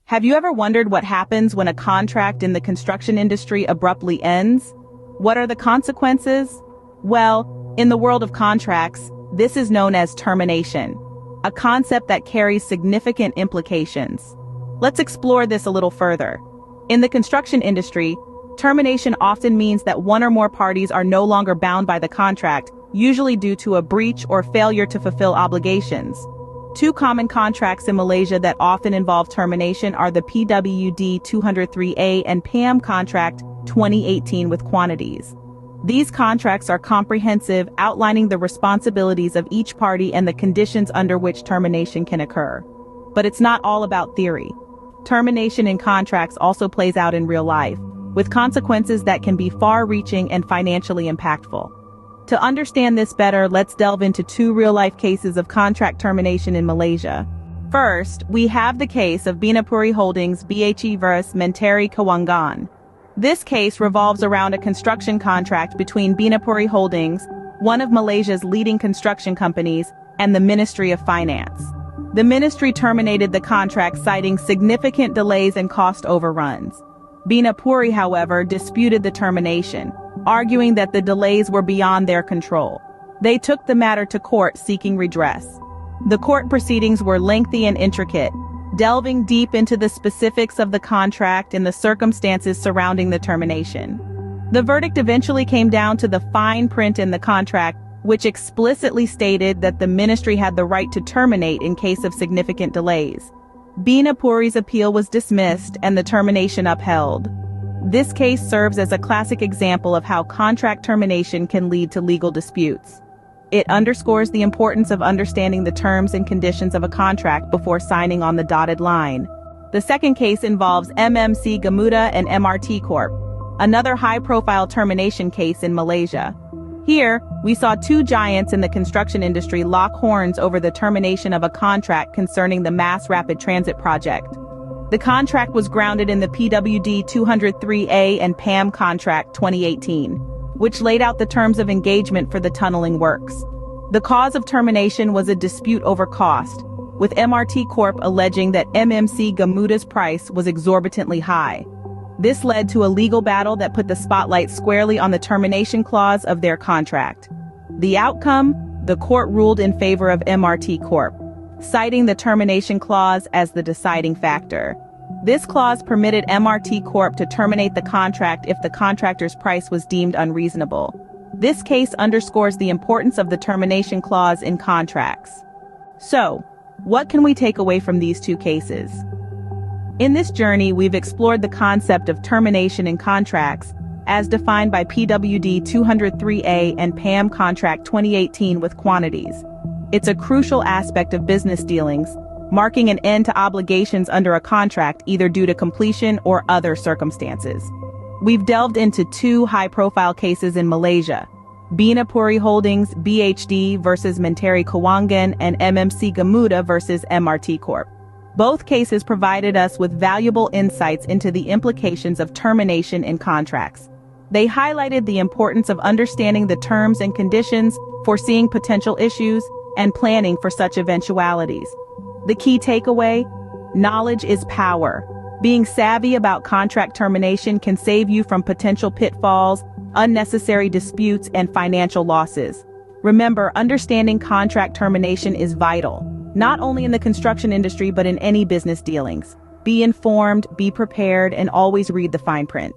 Have you ever wondered what happens when a contract in the construction industry abruptly ends? What are the consequences? Well, in the world of contracts, this is known as termination, a concept that carries significant implications. Let's explore this a little further. In the construction industry, termination often means that one or more parties are no longer bound by the contract, usually due to a breach or failure to fulfill obligations. Two common contracts in Malaysia that often involve termination are the PWD-203A and PAM contract 2018 with quantities. These contracts are comprehensive, outlining the responsibilities of each party and the conditions under which termination can occur. But it's not all about theory. Termination in contracts also plays out in real life, with consequences that can be far-reaching and financially impactful. To understand this better, let's delve into two real-life cases of contract termination in Malaysia. First, we have the case of Binapuri Holdings BHE vs. Menteri Keuangan. This case revolves around a construction contract between Binapuri Holdings, one of Malaysia's leading construction companies, and the Ministry of Finance. The ministry terminated the contract citing significant delays and cost overruns. Binapuri, however, disputed the termination, arguing that the delays were beyond their control. They took the matter to court seeking redress. The court proceedings were lengthy and intricate, delving deep into the specifics of the contract and the circumstances surrounding the termination. The verdict eventually came down to the fine print in the contract, which explicitly stated that the ministry had the right to terminate in case of significant delays. Binapuri's appeal was dismissed and the termination upheld. This case serves as a classic example of how contract termination can lead to legal disputes. It underscores the importance of understanding the terms and conditions of a contract before signing on the dotted line. The second case involves MMC Gamuda and MRT Corp, another high-profile termination case in Malaysia. Here, we saw two giants in the construction industry lock horns over the termination of a contract concerning the Mass Rapid Transit project. The contract was grounded in the PWD-203A and PAM contract 2018, which laid out the terms of engagement for the tunneling works. The cause of termination was a dispute over cost, with MRT Corp alleging that MMC Gamuda's price was exorbitantly high. This led to a legal battle that put the spotlight squarely on the termination clause of their contract. The outcome? The court ruled in favor of MRT Corp, citing the termination clause as the deciding factor. This clause permitted MRT Corp to terminate the contract if the contractor's price was deemed unreasonable. This case underscores the importance of the termination clause in contracts. So, what can we take away from these two cases? In this journey, we've explored the concept of termination in contracts, as defined by PWD 203A and PAM Contract 2018 with quantities. It's a crucial aspect of business dealings, marking an end to obligations under a contract either due to completion or other circumstances. We've delved into two high-profile cases in Malaysia: Binapuri Holdings BHD versus Menteri Keuangan and MMC Gamuda versus MRT Corp. Both cases provided us with valuable insights into the implications of termination in contracts. They highlighted the importance of understanding the terms and conditions, foreseeing potential issues, and planning for such eventualities. The key takeaway? Knowledge is power. Being savvy about contract termination can save you from potential pitfalls, unnecessary disputes, and financial losses. Remember, understanding contract termination is vital, not only in the construction industry but in any business dealings. Be informed, be prepared, and always read the fine print.